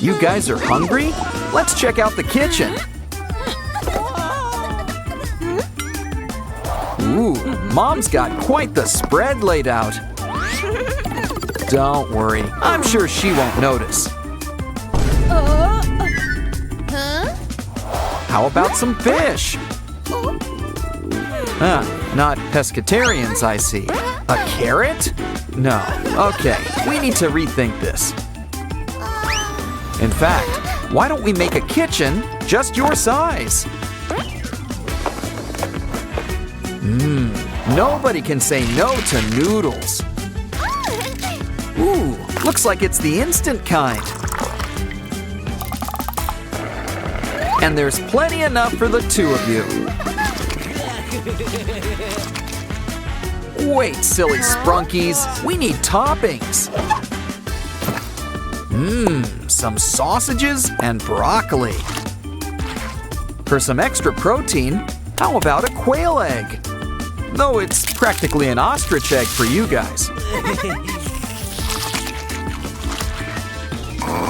You guys are hungry? Let's check out the kitchen. Ooh, Mom's got quite the spread laid out. Don't worry, I'm sure she won't notice. How about some fish? Not pescatarians, I see. A carrot? No. Okay, we need to rethink this. In fact, why don't we make a kitchen just your size? Nobody can say no to noodles. Ooh, looks like it's the instant kind. And there's plenty enough for the two of you. Wait, silly Sprunkies, we need toppings. Some sausages and broccoli. For some extra protein, how about a quail egg? Though it's practically an ostrich egg for you guys.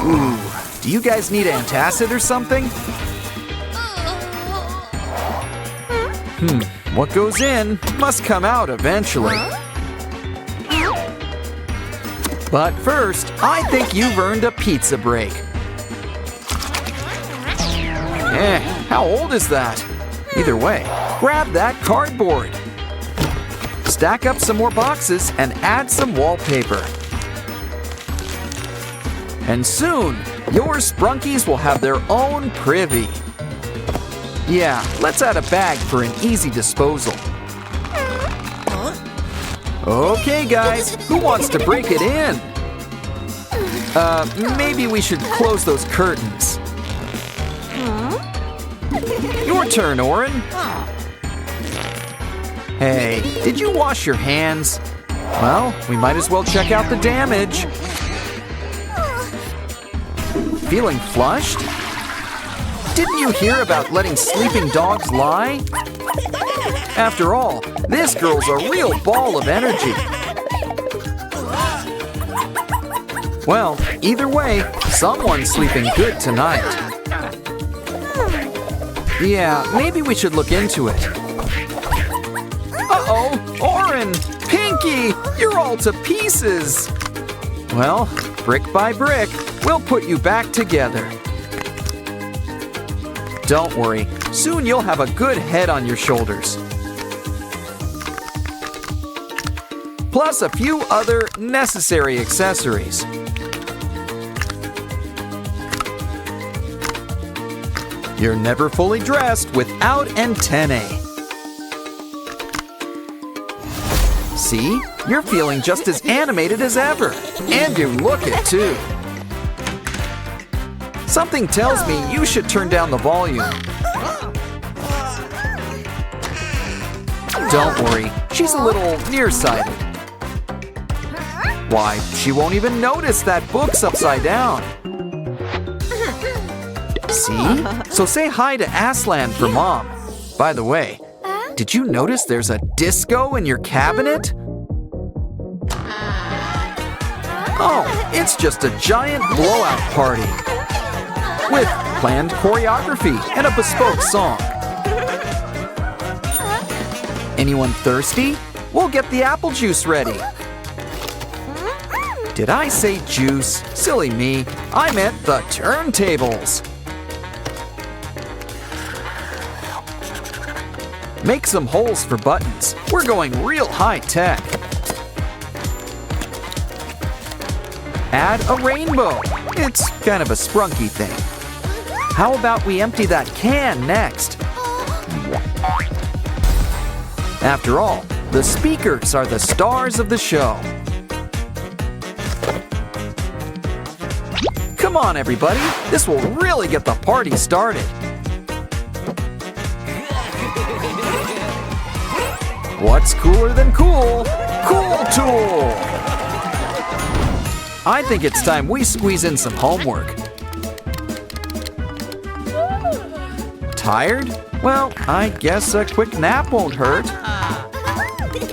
Ooh, do you guys need antacid or something? What goes in must come out eventually. But first, I think you've earned a pizza break. How old is that? Either way, grab that cardboard. Stack up some more boxes and add some wallpaper. And soon, your Sprunkies will have their own privy. Yeah, let's add a bag for an easy disposal. Okay, guys, who wants to break it in? Maybe we should close those curtains. Your turn, Oren. Hey, did you wash your hands? Well, we might as well check out the damage. Feeling flushed? Didn't you hear about letting sleeping dogs lie? After all, this girl's a real ball of energy. Well, either way, someone's sleeping good tonight. Yeah, maybe we should look into it. Uh-oh, Oren, Pinky, you're all to pieces. Well, brick by brick, we'll put you back together. Don't worry, soon you'll have a good head on your shoulders. Plus a few other necessary accessories. You're never fully dressed without antennae. See? You're feeling just as animated as ever. And you look it too. Something tells me you should turn down the volume. Don't worry, she's a little nearsighted. Why, she won't even notice that book's upside down. See? So say hi to Aslan for Mom. By the way, did you notice there's a disco in your cabinet? Oh, it's just a giant blowout party. With planned choreography and a bespoke song. Anyone thirsty? We'll get the apple juice ready. Did I say juice? Silly me. I meant the turntables. Make some holes for buttons. We're going real high tech. Add a rainbow. It's kind of a Sprunky thing. How about we empty that can next? After all, the speakers are the stars of the show. Come on, everybody. This will really get the party started. What's cooler than cool? Cool Tool! I think it's time we squeeze in some homework. Tired? Well, I guess a quick nap won't hurt.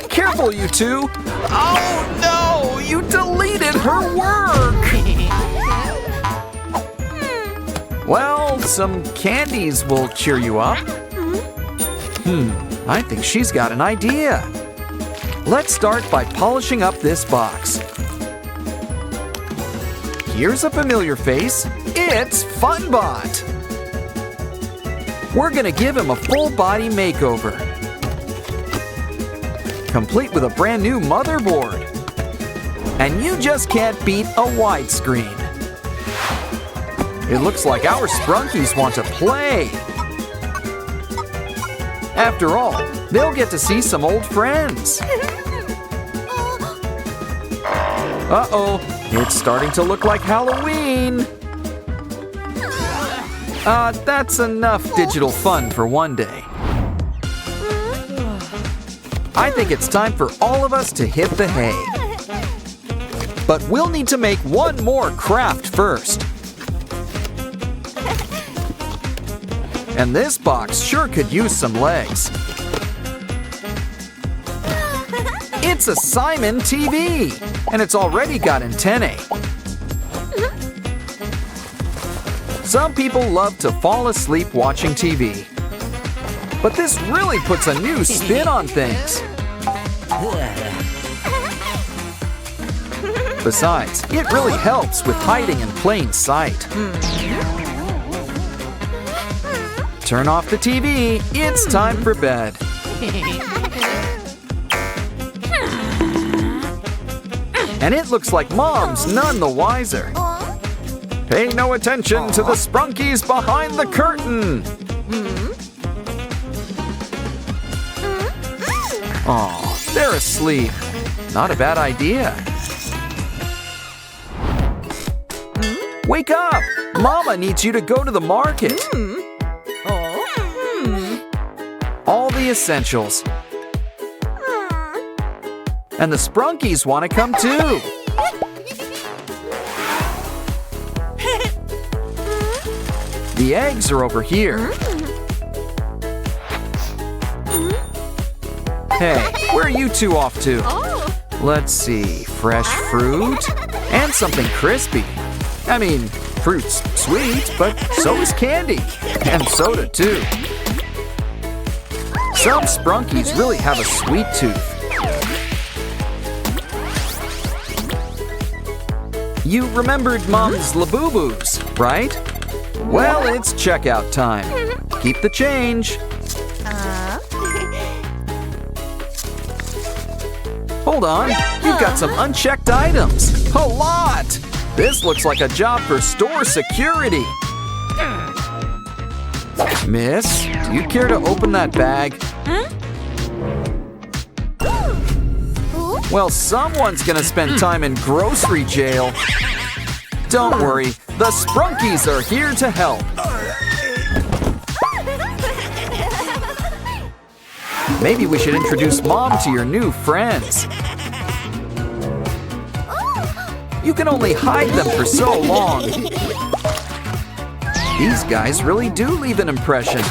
Careful, you two! Oh no! You deleted her work! Well, some candies will cheer you up. I think she's got an idea. Let's start by polishing up this box. Here's a familiar face. It's Funbot. We're gonna give him a full body makeover, complete with a brand new motherboard. And you just can't beat a widescreen. It looks like our Sprunkies want to play. After all, they'll get to see some old friends. Uh-oh, it's starting to look like Halloween. That's enough digital fun for one day. I think it's time for all of us to hit the hay. But we'll need to make one more craft first. And this box sure could use some legs. It's a Simon TV, and it's already got antennae. Some people love to fall asleep watching TV. But this really puts a new spin on things. Besides, it really helps with hiding in plain sight. Turn off the TV. It's time for bed. And it looks like Mom's none the wiser. Pay no attention to the Sprunkies behind the curtain. Aw, they're asleep. Not a bad idea. Wake up! Mama needs you to go to the market. All the essentials. And the Sprunkies want to come too. The eggs are over here. Hey, where are you two off to? Let's see, fresh fruit and something crispy. I mean, fruit's sweet, but so is candy. And soda too. Some Sprunkies really have a sweet tooth. You remembered Mom's Labubu's, right? Well, it's checkout time. Keep the change. Hold on, you've got some unchecked items. A lot! This looks like a job for store security. Miss, do you care to open that bag? Well, someone's gonna spend time in grocery jail. Don't worry, the Sprunkies are here to help. Maybe we should introduce Mom to your new friends. You can only hide them for so long. These guys really do leave an impression.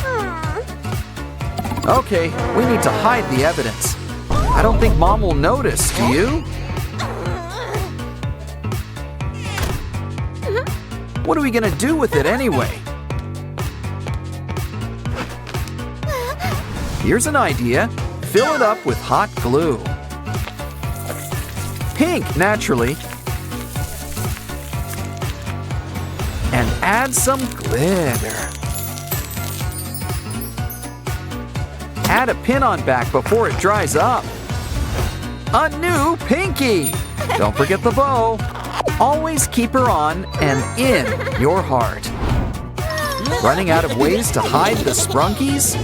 Okay, we need to hide the evidence. I don't think Mom will notice, do you? What are we gonna do with it anyway? Here's an idea. Fill it up with hot glue. Pink, naturally. And add some glitter. Add a pin on back before it dries up. A new pinky! Don't forget the bow. Always keep her on and in your heart. Running out of ways to hide the Sprunkies?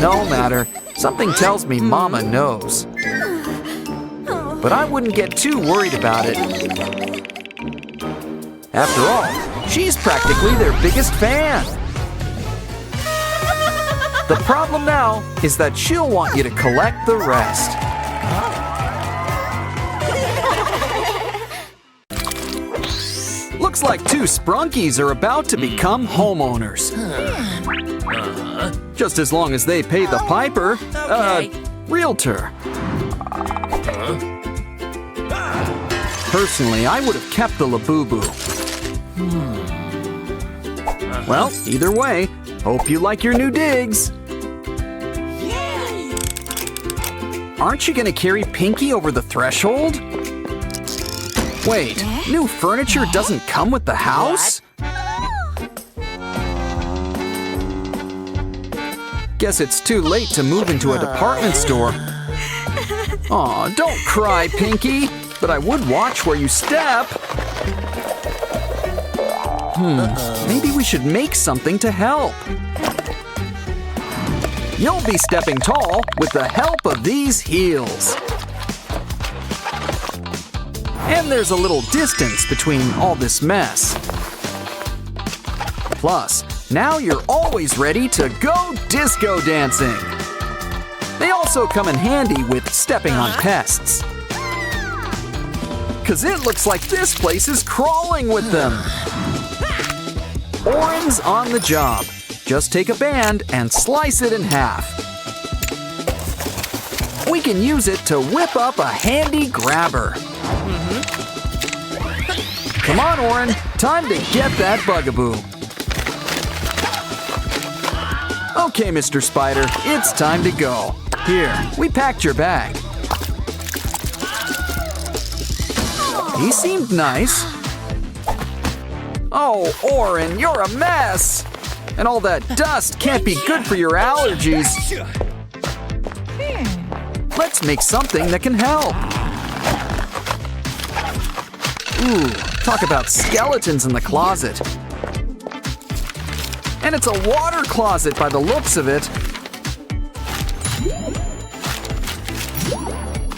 No matter. Something tells me Mama knows. But I wouldn't get too worried about it. After all, she's practically their biggest fan. The problem now is that she'll want you to collect the rest. Looks like two Sprunkies are about to become homeowners. Just as long as they pay the piper, realtor. Personally, I would have kept the Labubu. Well, either way, hope you like your new digs. Aren't you gonna carry Pinky over the threshold? Wait, new furniture doesn't come with the house? Guess it's too late to move into a department store. Aw, don't cry, Pinky, but I would watch where you step. Maybe we should make something to help. You'll be stepping tall with the help of these heels. And there's a little distance between all this mess. Plus, now you're always ready to go disco dancing. They also come in handy with stepping on pests. 'Cause it looks like this place is crawling with them. Oren's on the job. Just take a band and slice it in half. We can use it to whip up a handy grabber. Come on, Oren, time to get that bugaboo. Okay, Mr. Spider, it's time to go. Here, we packed your bag. He seemed nice. Oh, Oren, you're a mess. And all that dust can't be good for your allergies. Let's make something that can help. Ooh, talk about skeletons in the closet. And it's a water closet by the looks of it.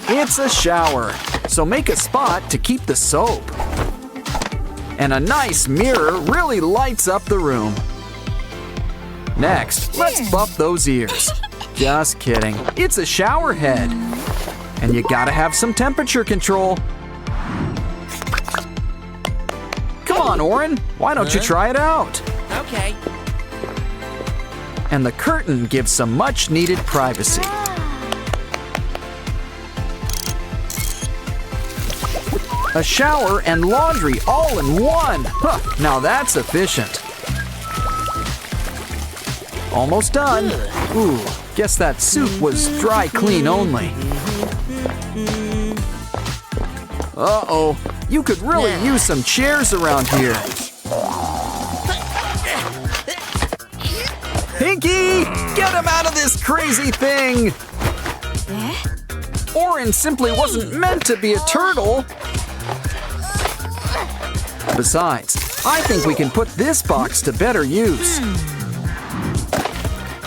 It's a shower, so make a spot to keep the soap. And a nice mirror really lights up the room. Next, let's buff those ears. Just kidding, it's a shower head. And you gotta have some temperature control. Come on, Oren, why don't you try it out? Okay. And the curtain gives some much-needed privacy. A shower and laundry all in one. Huh, now that's efficient. Almost done. Ooh, guess that soup was dry clean only. Uh-oh, you could really use some chairs around here. Pinky, get him out of this crazy thing! Oren simply wasn't meant to be a turtle. Besides, I think we can put this box to better use.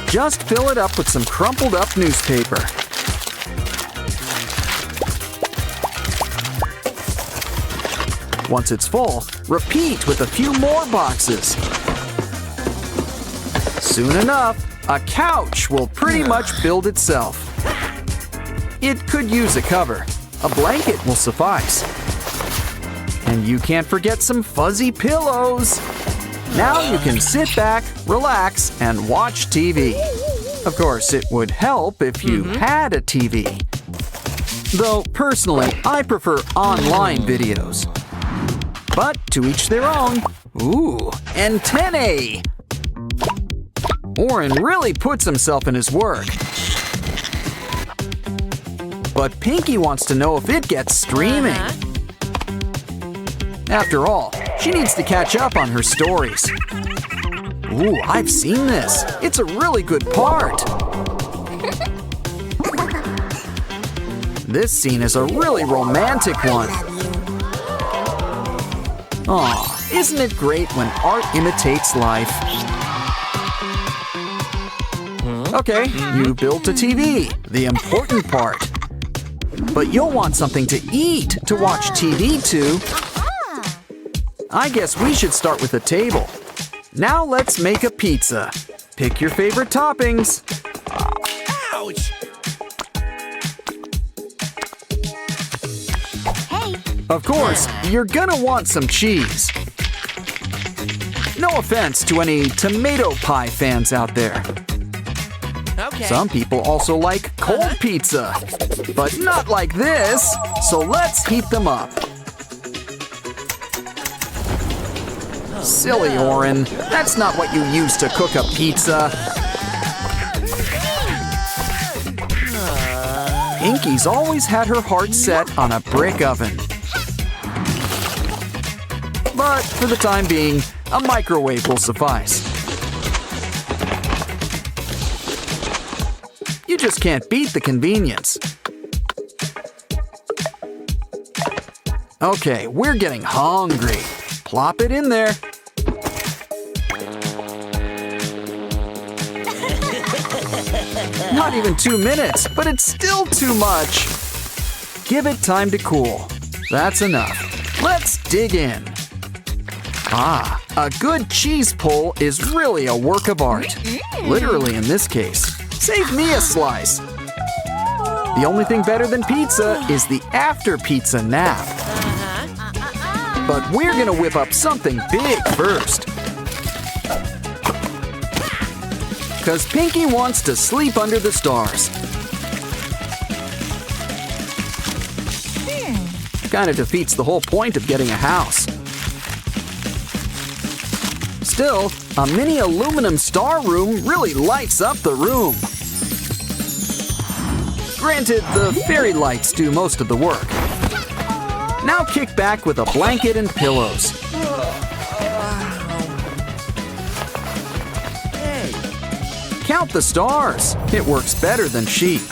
Just fill it up with some crumpled up newspaper. Once it's full, repeat with a few more boxes. Soon enough, a couch will pretty much build itself. It could use a cover. A blanket will suffice. And you can't forget some fuzzy pillows. Now you can sit back, relax, and watch TV. Of course, it would help if you had a TV. Though, personally, I prefer online videos. But to each their own. Ooh, antennae! Oren really puts himself in his work. But Pinky wants to know if it gets streaming. After all, she needs to catch up on her stories. Ooh, I've seen this. It's a really good part. This scene is a really romantic one. Aw, isn't it great when art imitates life? Okay, you built a TV, the important part. But you'll want something to eat to watch TV to. I guess we should start with a table. Now let's make a pizza. Pick your favorite toppings. Ouch! Hey. Of course, you're gonna want some cheese. No offense to any tomato pie fans out there. Okay. Some people also like cold pizza, but not like this, so let's heat them up. Silly Oren, that's not what you use to cook a pizza. Pinky's always had her heart set on a brick oven. But for the time being, a microwave will suffice. You just can't beat the convenience. Okay, we're getting hungry. Plop it in there. Not even 2 minutes, but it's still too much. Give it time to cool. That's enough. Let's dig in. Ah, a good cheese pull is really a work of art. Literally in this case. Save me a slice. The only thing better than pizza is the after pizza nap. But we're gonna whip up something big first. 'Cause Pinky wants to sleep under the stars. Kinda defeats the whole point of getting a house. Still, a mini aluminum star room really lights up the room. Granted, the fairy lights do most of the work. Now kick back with a blanket and pillows. Count the stars. It works better than sheep.